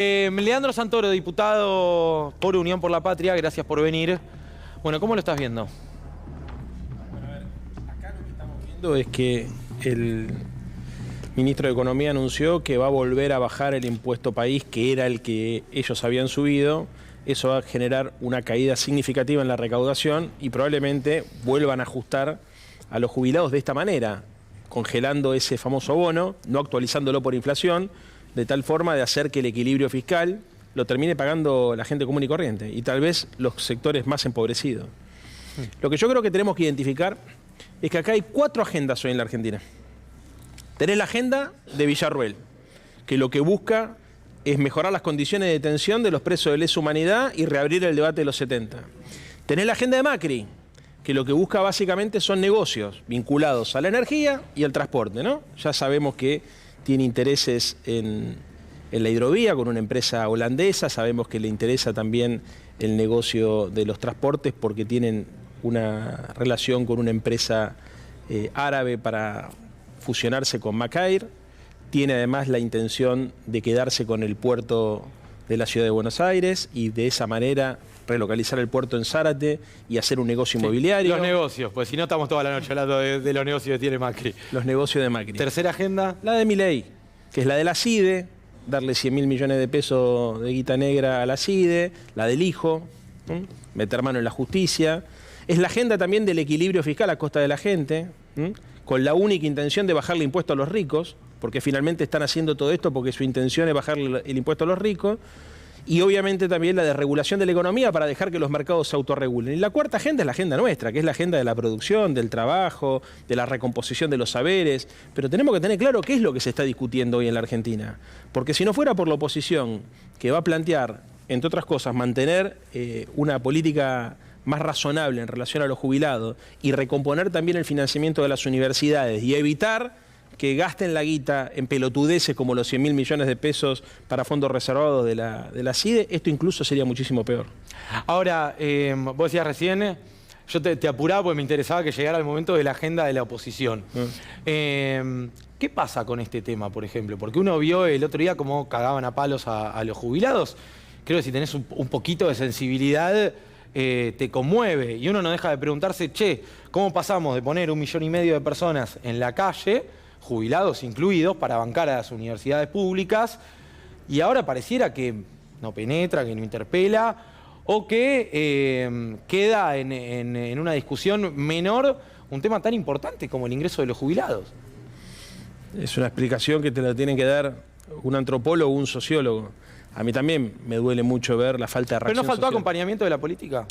Leandro Santoro, diputado por Unión por la Patria, gracias por venir. Bueno, ¿cómo lo estás viendo? Bueno, a ver, acá lo que estamos viendo es que el ministro de Economía anunció que va a volver a bajar el impuesto país, que era el que ellos habían subido. Eso va a generar una caída significativa en la recaudación y probablemente vuelvan a ajustar a los jubilados de esta manera, congelando ese famoso bono, no actualizándolo por inflación, de tal forma de hacer que el equilibrio fiscal lo termine pagando la gente común y corriente, y tal vez los sectores más empobrecidos. Lo que yo creo que tenemos que identificar es que acá hay 4 agendas hoy en la Argentina. Tenés la agenda de Villarruel, que lo que busca es mejorar las condiciones de detención de los presos de lesa humanidad y reabrir el debate de los 70. Tenés la agenda de Macri, que lo que busca básicamente son negocios vinculados a la energía y al transporte, ¿no? Ya sabemos que tiene intereses en la hidrovía con una empresa holandesa, sabemos que le interesa también el negocio de los transportes porque tienen una relación con una empresa árabe para fusionarse con Macair, tiene además la intención de quedarse con el puerto de la ciudad de Buenos Aires y de esa manera relocalizar el puerto en Zárate y hacer un negocio inmobiliario. Los negocios, pues si no estamos toda la noche hablando de los negocios que tiene Macri. Los negocios de Macri. Tercera agenda. La de Milei, que es la de la CIDE, darle 100.000 millones de pesos de guita negra a la CIDE, la del hijo, meter mano en la justicia. Es la agenda también del equilibrio fiscal a costa de la gente, con la única intención de bajarle impuesto a los ricos, porque finalmente están haciendo todo esto porque su intención es bajarle el impuesto a los ricos. Y obviamente también la desregulación de la economía para dejar que los mercados se autorregulen. Y la cuarta agenda es la agenda nuestra, que es la agenda de la producción, del trabajo, de la recomposición de los saberes. Pero tenemos que tener claro qué es lo que se está discutiendo hoy en la Argentina. Porque si no fuera por la oposición, que va a plantear, entre otras cosas, mantener una política más razonable en relación a los jubilados y recomponer también el financiamiento de las universidades y evitar que gasten la guita en pelotudeces como los 100.000 millones de pesos para fondos reservados de la CIDE, esto incluso sería muchísimo peor. Ahora, vos decías recién, yo te apuraba porque me interesaba que llegara el momento de la agenda de la oposición. ¿Qué pasa con este tema, por ejemplo? Porque uno vio el otro día cómo cagaban a palos a los jubilados. Creo que si tenés un poquito de sensibilidad, te conmueve. Y uno no deja de preguntarse, che, ¿cómo pasamos de poner 1,5 millones de personas en la calle, jubilados incluidos, para bancar a las universidades públicas, y ahora pareciera que no penetra, que no interpela, o que queda en una discusión menor un tema tan importante como el ingreso de los jubilados? Es una explicación que te la tienen que dar un antropólogo o un sociólogo. A mí también me duele mucho ver la falta de reacción ¿Pero no faltó social. acompañamiento de la política?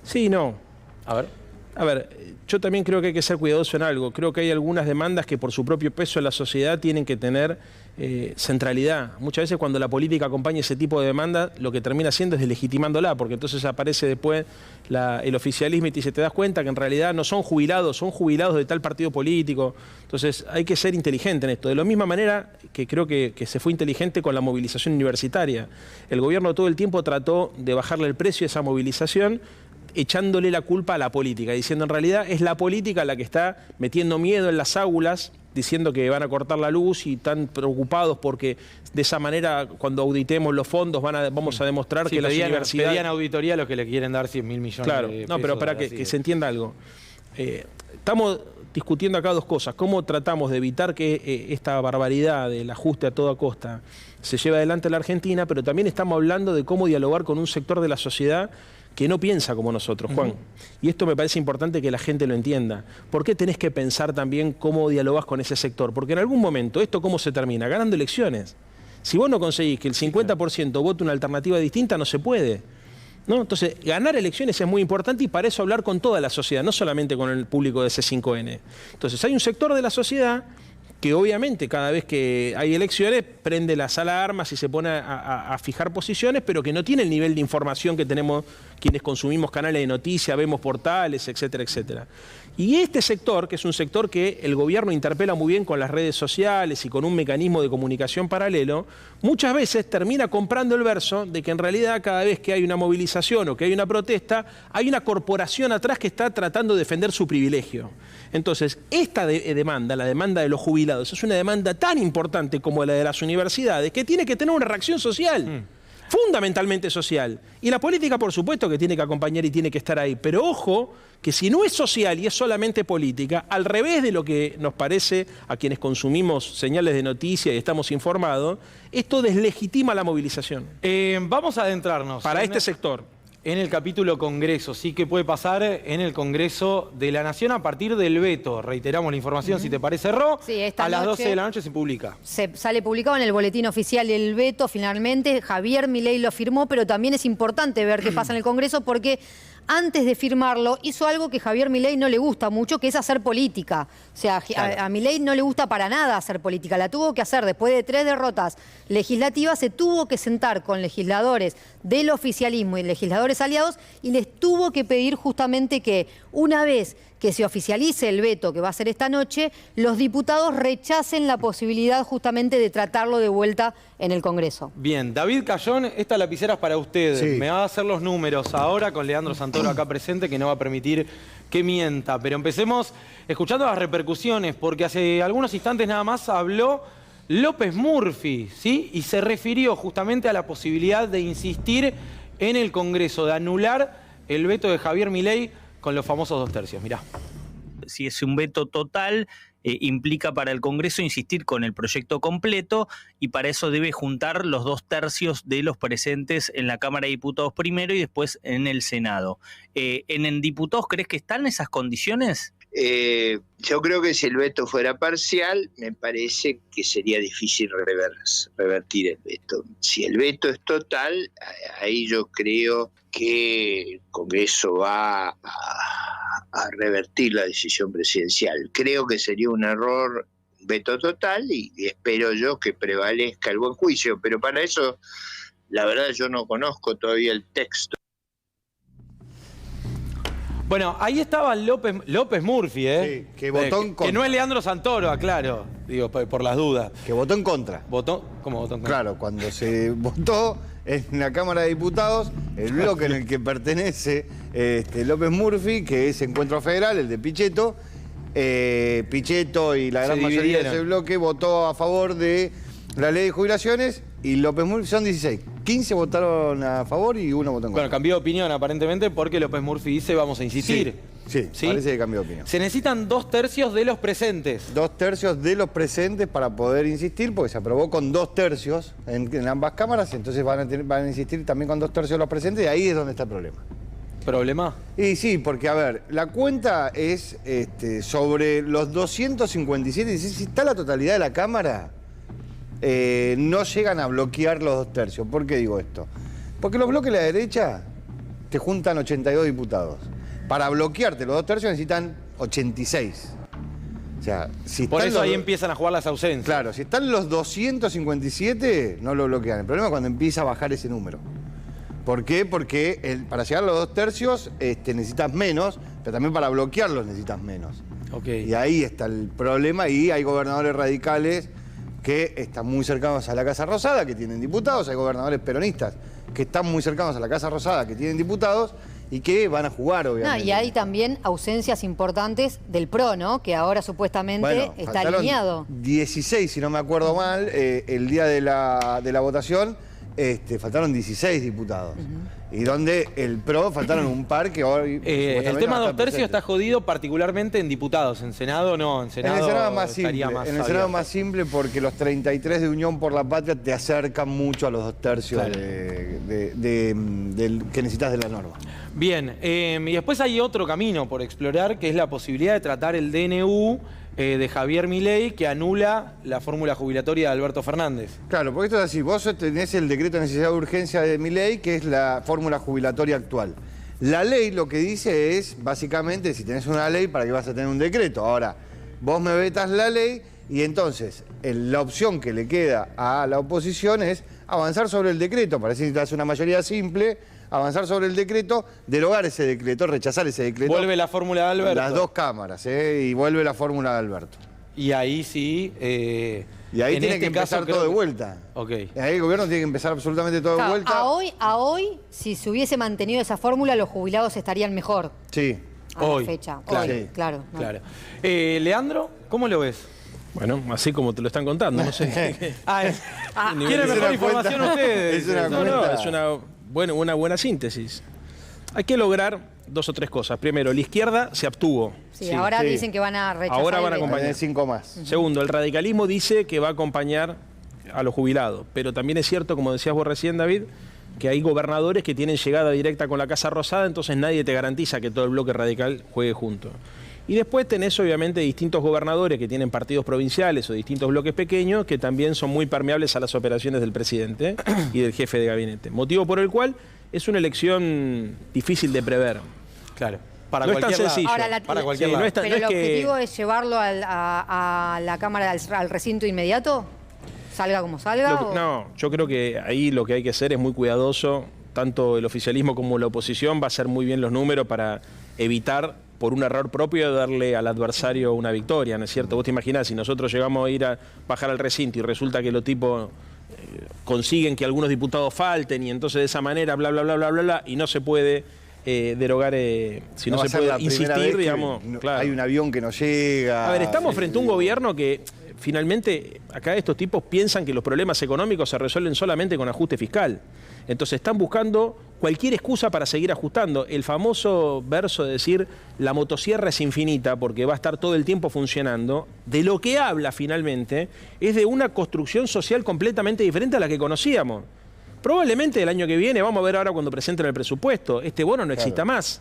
Sí, no. A ver, yo también creo que hay que ser cuidadoso en algo. Creo que hay algunas demandas que por su propio peso en la sociedad tienen que tener centralidad. Muchas veces cuando la política acompaña ese tipo de demanda, lo que termina haciendo es deslegitimándola, porque entonces aparece después el oficialismo y te dice, te das cuenta que en realidad no son jubilados, son jubilados de tal partido político. Entonces hay que ser inteligente en esto. De la misma manera que creo que se fue inteligente con la movilización universitaria. El gobierno todo el tiempo trató de bajarle el precio a esa movilización, echándole la culpa a la política, diciendo en realidad es la política la que está metiendo miedo en las aulas, diciendo que van a cortar la luz y están preocupados porque de esa manera cuando auditemos los fondos vamos a demostrar que las universidades... Pedían auditoría a los que le quieren dar 100.000 millones claro, de pesos. No, pero para que se entienda algo. Estamos discutiendo acá 2 cosas. Cómo tratamos de evitar que esta barbaridad del ajuste a toda costa se lleve adelante en la Argentina, pero también estamos hablando de cómo dialogar con un sector de la sociedad que no piensa como nosotros, Juan. Y esto me parece importante que la gente lo entienda. ¿Por qué tenés que pensar también cómo dialogás con ese sector? Porque en algún momento, ¿esto cómo se termina? Ganando elecciones. Si vos no conseguís que el 50% vote una alternativa distinta, no se puede, ¿no? Entonces, ganar elecciones es muy importante y para eso hablar con toda la sociedad, no solamente con el público de C5N. Entonces, hay un sector de la sociedad que obviamente cada vez que hay elecciones prende las alarmas y se pone a fijar posiciones, pero que no tiene el nivel de información que tenemos quienes consumimos canales de noticias, vemos portales, etcétera, etcétera. Y este sector, que es un sector que el gobierno interpela muy bien con las redes sociales y con un mecanismo de comunicación paralelo, muchas veces termina comprando el verso de que en realidad cada vez que hay una movilización o que hay una protesta, hay una corporación atrás que está tratando de defender su privilegio. Entonces, esta demanda, la demanda de los jubilados, jubilados es una demanda tan importante como la de las universidades, que tiene que tener una reacción social. Fundamentalmente social. Y la política, por supuesto, que tiene que acompañar y tiene que estar ahí. Pero ojo, que si no es social y es solamente política, al revés de lo que nos parece a quienes consumimos señales de noticia y estamos informados, esto deslegitima la movilización. Vamos a adentrarnos Para este sector. En el capítulo Congreso, sí, que puede pasar en el Congreso de la Nación a partir del veto. Reiteramos la información, si te parece, Ro. Sí, a las 12 de la noche se publica. Sale publicado en el boletín oficial el veto, finalmente. Javier Milei lo firmó, pero también es importante ver qué pasa en el Congreso porque antes de firmarlo hizo algo que a Javier Milei no le gusta mucho, que es hacer política. O sea, a Milei no le gusta para nada hacer política. La tuvo que hacer después de 3 derrotas legislativas, se tuvo que sentar con legisladores del oficialismo y legisladores aliados y les tuvo que pedir justamente que una vez que se oficialice el veto que va a ser esta noche, los diputados rechacen la posibilidad justamente de tratarlo de vuelta en el Congreso. Bien, David Cayón, esta lapicera es para usted. Sí. Me va a hacer los números ahora con Leandro Santoro acá presente, que no va a permitir que mienta. Pero empecemos escuchando las repercusiones, porque hace algunos instantes nada más habló López Murphy, ¿sí? Y se refirió justamente a la posibilidad de insistir en el Congreso, de anular el veto de Javier Milei con los famosos 2 tercios. Mirá. Si es un veto total, implica para el Congreso insistir con el proyecto completo y para eso debe juntar los 2 tercios de los presentes en la Cámara de Diputados primero y después en el Senado. ¿En diputados crees que están esas condiciones? Yo creo que si el veto fuera parcial, me parece que sería difícil revertir el veto. Si el veto es total, ahí yo creo que el Congreso va a revertir la decisión presidencial. Creo que sería un error veto total y espero yo que prevalezca el buen juicio, pero para eso, la verdad, yo no conozco todavía el texto. Bueno, ahí estaba López Murphy, ¿eh? Sí, que votó en contra. Que no es Leandro Santoro, aclaro, digo, por las dudas. Que votó en contra. ¿Votó? ¿Cómo votó en contra? Claro, cuando se votó en la Cámara de Diputados, el bloque en el que pertenece López Murphy, que es Encuentro Federal, el de Pichetto, Pichetto y la gran mayoría de ese bloque votó a favor de la ley de jubilaciones y López Murphy son 16. 15 votaron a favor y 1 votó en contra. Bueno, cambió de opinión aparentemente porque López Murphy dice vamos a insistir. Sí, parece que cambió de opinión. Se necesitan 2 tercios de los presentes. 2 tercios de los presentes para poder insistir, porque se aprobó con 2 tercios en ambas cámaras, entonces van a insistir también con 2 tercios de los presentes y ahí es donde está el problema. ¿Problema? Y sí, porque a ver, la cuenta es sobre los 257, si está la totalidad de la Cámara, no llegan a bloquear los 2 tercios. ¿Por qué digo esto? Porque los bloques de la derecha te juntan 82 diputados. Para bloquearte los 2 tercios necesitan 86. O sea, si por eso los, ahí empiezan a jugar las ausencias. Claro, si están los 257, no lo bloquean. El problema es cuando empieza a bajar ese número. ¿Por qué? Porque para llegar a los 2 tercios necesitas menos, pero también para bloquearlos necesitas menos. Okay. Y ahí está el problema y hay gobernadores radicales que están muy cercanos a la Casa Rosada, que tienen diputados, hay gobernadores peronistas que están muy cercanos a la Casa Rosada, que tienen diputados y que van a jugar, obviamente. No, y hay también ausencias importantes del PRO, ¿no? Que ahora supuestamente está alineado. 16, si no me acuerdo mal, el día de la votación, faltaron 16 diputados. Y donde el PRO faltaron un par que hoy... el tema 2 tercios está jodido particularmente en diputados. En Senado no, en Senado es más simple. En el Senado es más simple porque los 33 de Unión por la Patria te acercan mucho a los 2 tercios claro. Que necesitas de la norma. Bien, y después hay otro camino por explorar, que es la posibilidad de tratar el DNU de Javier Milei, que anula la fórmula jubilatoria de Alberto Fernández. Claro, porque esto es así. Vos tenés el decreto de necesidad de urgencia de Milei, que es la fórmula jubilatoria actual. La ley lo que dice es, básicamente, si tenés una ley, ¿para qué vas a tener un decreto? Ahora, vos me vetas la ley y entonces la opción que le queda a la oposición es avanzar sobre el decreto. Para eso necesitas una mayoría simple, avanzar sobre el decreto, derogar ese decreto, rechazar ese decreto. Vuelve la fórmula de Alberto. Las 2 cámaras, y vuelve la fórmula de Alberto. Y ahí sí... y ahí tiene que empezar todo de vuelta. Okay. Ahí el gobierno tiene que empezar absolutamente todo de vuelta. A hoy, si se hubiese mantenido esa fórmula, los jubilados estarían mejor. Sí. A la fecha. Claro. Hoy, claro. ¿no? Claro. Leandro, ¿cómo lo ves? Bueno, así como te lo están contando, no sé. ¿Quieren mejor información ustedes? Es una No, es una buena síntesis. Hay que lograr 2 o 3 cosas. Primero, la izquierda se abstuvo. Sí, ahora dicen que van a rechazar. Ahora van a el veto. acompañar. 5 más. Segundo, el radicalismo dice que va a acompañar a los jubilados. Pero también es cierto, como decías vos recién, David, que hay gobernadores que tienen llegada directa con la Casa Rosada, entonces nadie te garantiza que todo el bloque radical juegue junto. Y después tenés obviamente distintos gobernadores que tienen partidos provinciales o distintos bloques pequeños que también son muy permeables a las operaciones del presidente y del jefe de gabinete. Motivo por el cual es una elección difícil de prever. Claro. No es tan sencillo. Ahora, Para cualquier Sí, lado. no es tan- pero no el es que- objetivo es llevarlo a la Cámara, al recinto inmediato, salga como salga. No, yo creo que ahí lo que hay que hacer es muy cuidadoso. Tanto el oficialismo como la oposición va a hacer muy bien los números para evitar, por un error propio, darle al adversario una victoria, ¿no es cierto? Vos te imaginás, si nosotros llegamos a ir a bajar al recinto y resulta que los tipos consiguen que algunos diputados falten y entonces de esa manera, bla, bla, bla, bla, bla, bla, y no se puede derogar, si no, va a se ser la puede primera vez insistir, que digamos. Claro. hay un avión que no llega. A ver, estamos frente a un gobierno que finalmente acá estos tipos piensan que los problemas económicos se resuelven solamente con ajuste fiscal. Entonces están buscando cualquier excusa para seguir ajustando. El famoso verso de decir la motosierra es infinita porque va a estar todo el tiempo funcionando, de lo que habla finalmente es de una construcción social completamente diferente a la que conocíamos. Probablemente el año que viene, vamos a ver ahora cuando presenten el presupuesto, este bono no exista más.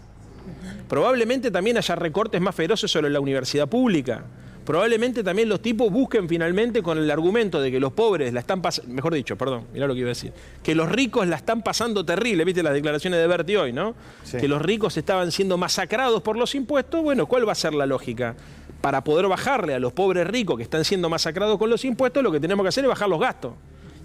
Probablemente también haya recortes más feroces sobre la universidad pública. Probablemente también los tipos busquen finalmente con el argumento de que los pobres la están pasando, mejor dicho, perdón, mirá lo que iba a decir, que los ricos la están pasando terrible, viste las declaraciones de Berti hoy, ¿no? Sí. Que los ricos estaban siendo masacrados por los impuestos. Bueno, ¿cuál va a ser la lógica? Para poder bajarle a los pobres ricos que están siendo masacrados con los impuestos, lo que tenemos que hacer es bajar los gastos.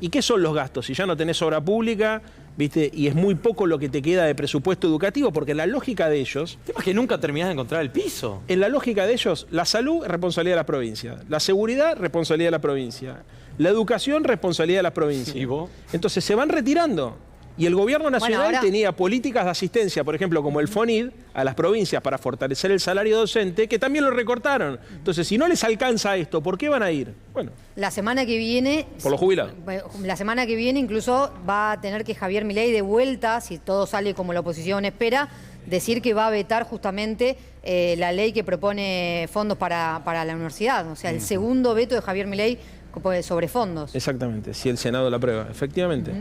¿Y qué son los gastos? Si ya no tenés obra pública, ¿viste? Y es muy poco lo que te queda de presupuesto educativo, porque la lógica de ellos, El tema es que nunca terminás de encontrar el piso. en la lógica de ellos, la salud es responsabilidad de la provincia, la seguridad responsabilidad de la provincia, la educación responsabilidad de la provincia. ¿Y vos? Entonces se van retirando. Y el gobierno nacional ahora- tenía políticas de asistencia, por ejemplo, como el FONID, a las provincias para fortalecer el salario docente, que también lo recortaron. Entonces, si no les alcanza esto, ¿por qué van a ir? Bueno, La semana que viene... por los jubilados. La semana que viene incluso va a tener que Javier Milei de vuelta, si todo sale como la oposición espera, decir que va a vetar justamente la ley que propone fondos para la universidad. O sea, el segundo veto de Javier Milei sobre fondos. Exactamente, si el Senado la aprueba, efectivamente.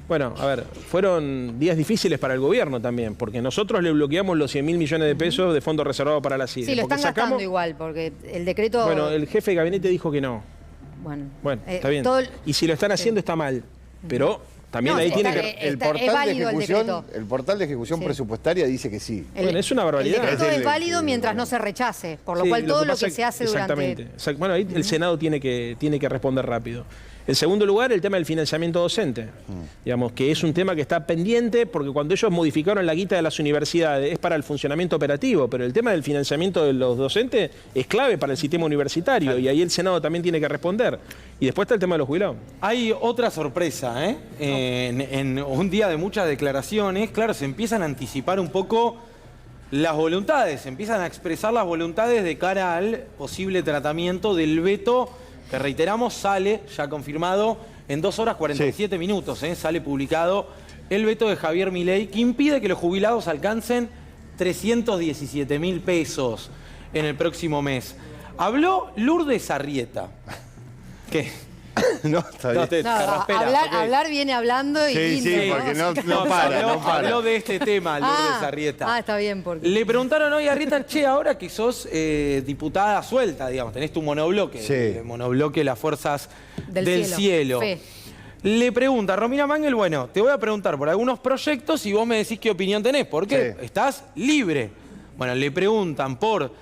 Bueno, a ver, fueron días difíciles para el gobierno también, porque nosotros le bloqueamos los 100.000 millones de pesos de fondos reservados para la CIDE. Sí, lo porque están gastando igual, porque el decreto... Bueno, el jefe de gabinete dijo que no. Bueno, está bien. Y si lo están haciendo está mal, pero también No, ahí está- tiene que... es válido el decreto. El portal de ejecución Sí. presupuestaria dice que sí. Bueno, es una barbaridad. El decreto Es es el- válido mientras no se rechace, por lo Sí, cual todo lo pasa que se hace exactamente. durante... Bueno, ahí el Senado tiene que responder rápido. En segundo lugar, el tema del financiamiento docente. Digamos que es un tema que está pendiente porque cuando ellos modificaron la guita de las universidades es para el funcionamiento operativo, pero el tema del financiamiento de los docentes es clave para el sistema universitario y ahí el Senado también tiene que responder. Y después está el tema de los jubilados. Hay otra sorpresa, ¿eh? En un día de muchas declaraciones, claro, se empiezan a anticipar un poco las voluntades, se empiezan a expresar las voluntades de cara al posible tratamiento del veto, que reiteramos, sale ya confirmado en 2 horas 47 minutos, ¿eh? Sale publicado el veto de Javier Milei, que impide que los jubilados alcancen 317.000 pesos en el próximo mes. Habló Lourdes Arrieta. ¿Qué? No, está bien. te No, carraspera, ok. hablar viene hablando y... Sí, sí, porque no para. Habló de este tema, Lourdes Arrieta. está bien, porque... Le preguntaron hoy a Arrieta, che, ahora que sos diputada suelta, digamos, tenés tu monobloque, Sí. monobloque Las Fuerzas del Cielo. Fe. Le pregunta Romina Mangel, bueno, te voy a preguntar por algunos proyectos y vos me decís qué opinión tenés, porque Sí. estás libre. Bueno, le preguntan por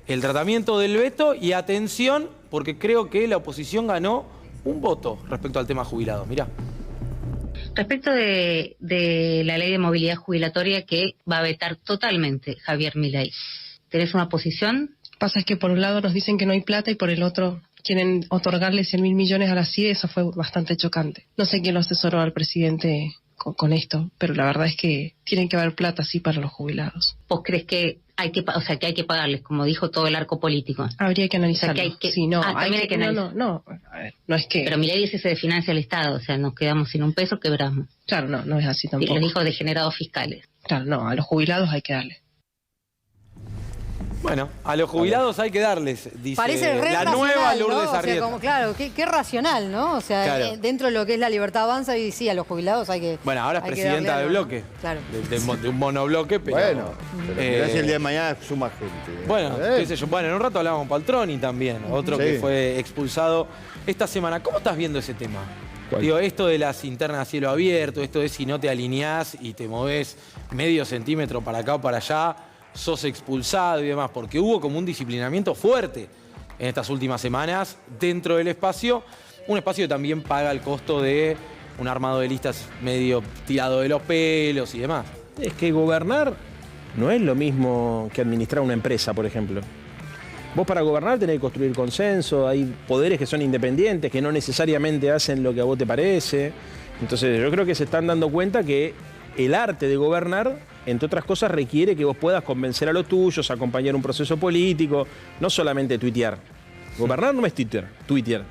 el tratamiento del veto y atención, porque creo que la oposición ganó un voto respecto al tema jubilado. Mirá. Respecto de la ley de movilidad jubilatoria que va a vetar totalmente Javier Milei, ¿tenés una posición? Pasa es que por un lado nos dicen que no hay plata y por el otro quieren otorgarle 100.000 millones a la CIDE, eso fue bastante chocante. No sé quién lo asesoró al presidente con esto, pero la verdad es que tiene que haber plata sí para los jubilados. ¿Vos crees que hay que pagarles, como dijo todo el arco político? Habría que analizarlo. Sí, no, también hay que analizar. No, a ver, no es que... Pero Milei dice se financia el Estado, o sea, nos quedamos sin un peso, quebramos. Claro, no es así tampoco. Y los hijos degenerados fiscales. Claro, no, a los jubilados hay que darle. Bueno, a los jubilados hay que darles, dice Parece re la racional, nueva Lourdes ¿no? O sea, Arrieta. como, claro, qué racional, ¿no? O sea, Claro. dentro de lo que es la libertad avanza, y sí, a los jubilados hay que... Bueno, ahora es hay que presidenta darle de algo, bloque. ¿no? Claro. De un monobloque, pero... Bueno, mirá si el día de mañana suma gente. Bueno, qué sé yo. Bueno, en un rato hablamos con Paltroni también, otro Sí. que fue expulsado esta semana. ¿Cómo estás viendo ese tema? ¿Cuál? Digo, esto de las internas a cielo abierto, esto de si no te alineás y te movés medio centímetro para acá o para allá, sos expulsado y demás, porque hubo como un disciplinamiento fuerte en estas últimas semanas dentro del espacio, un espacio que también paga el costo de un armado de listas medio tirado de los pelos y demás. Es que gobernar no es lo mismo que administrar una empresa, por ejemplo. Vos para gobernar tenés que construir consenso, hay poderes que son independientes, que no necesariamente hacen lo que a vos te parece. Entonces yo creo que se están dando cuenta que el arte de gobernar, entre otras cosas, requiere que vos puedas convencer a los tuyos, acompañar un proceso político, no solamente tuitear. Gobernar no es tuitear.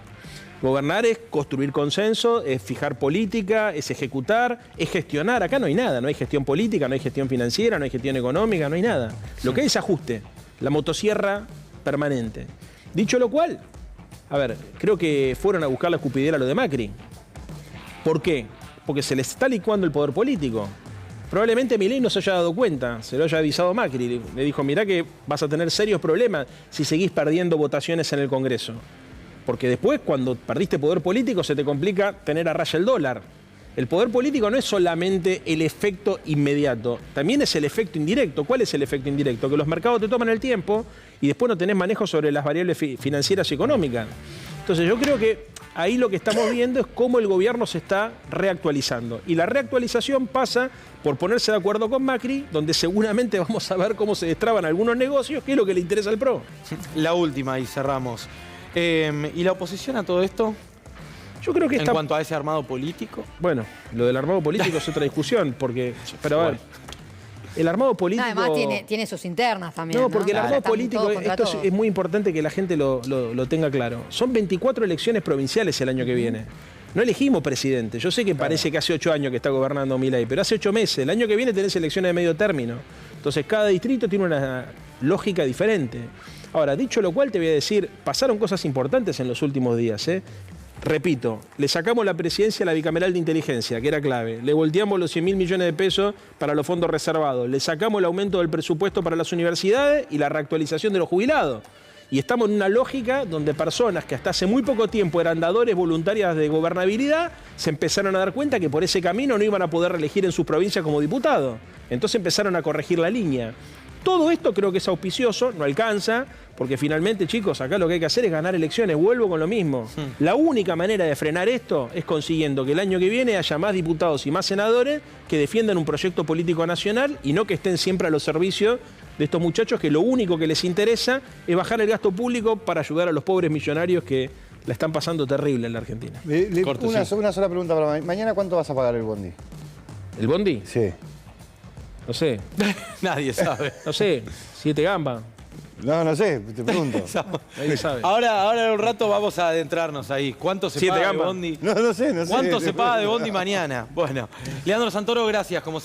Gobernar es construir consenso, es fijar política, es ejecutar, es gestionar. Acá no hay nada, no hay gestión política, no hay gestión financiera, no hay gestión económica, no hay nada. Lo que hay es ajuste, la motosierra permanente. Dicho lo cual, a ver, creo que fueron a buscar la escupidera a lo de Macri. ¿Por qué? Porque se les está licuando el poder político. Probablemente Milei no se haya dado cuenta, se lo haya avisado Macri. Le dijo, mirá que vas a tener serios problemas si seguís perdiendo votaciones en el Congreso. Porque después, cuando perdiste poder político, se te complica tener a raya el dólar. El poder político no es solamente el efecto inmediato, también es el efecto indirecto. ¿Cuál es el efecto indirecto? Que los mercados te toman el tiempo y después no tenés manejo sobre las variables financieras y económicas. Entonces yo creo que ahí lo que estamos viendo es cómo el gobierno se está reactualizando. Y la reactualización pasa por ponerse de acuerdo con Macri, donde seguramente vamos a ver cómo se destraban algunos negocios, que es lo que le interesa al PRO. La última y cerramos. ¿Y la oposición a todo esto? Yo creo que En cuanto a ese armado político. Bueno, lo del armado político es otra discusión, porque... Pero a ver, el armado político... Además tiene sus internas también, No, porque el armado Están político, todos contra esto todos. es muy importante que la gente lo tenga claro. Son 24 elecciones provinciales el año que viene. No elegimos presidente. Yo sé que parece que hace 8 años que está gobernando Milei, pero hace 8 meses. El año que viene tenés elecciones de medio término. Entonces cada distrito tiene una lógica diferente. Ahora, dicho lo cual, te voy a decir, pasaron cosas importantes en los últimos días, ¿eh? Repito, le sacamos la presidencia a la bicameral de inteligencia, que era clave. Le volteamos los 100.000 millones de pesos para los fondos reservados. Le sacamos el aumento del presupuesto para las universidades y la reactualización de los jubilados. Y estamos en una lógica donde personas que hasta hace muy poco tiempo eran dadores voluntarias de gobernabilidad, se empezaron a dar cuenta que por ese camino no iban a poder reelegir en sus provincias como diputados. Entonces empezaron a corregir la línea. Todo esto creo que es auspicioso, no alcanza, porque finalmente, chicos, acá lo que hay que hacer es ganar elecciones. Vuelvo con lo mismo. La única manera de frenar esto es consiguiendo que el año que viene haya más diputados y más senadores que defiendan un proyecto político nacional y no que estén siempre a los servicios de estos muchachos que lo único que les interesa es bajar el gasto público para ayudar a los pobres millonarios que la están pasando terrible en la Argentina. Corto, una sí. sola pregunta para mañana. ¿Cuánto vas a pagar el bondi? ¿El bondi? Sí. No sé. Nadie sabe. No sé. 7 gambas. No sé, te pregunto. Nadie sabe. Ahora en un rato vamos a adentrarnos ahí. ¿Cuánto se 7 paga de gambas. bondi? No sé. ¿Cuánto se paga de bondi mañana? Bueno, Leandro Santoro, gracias. Como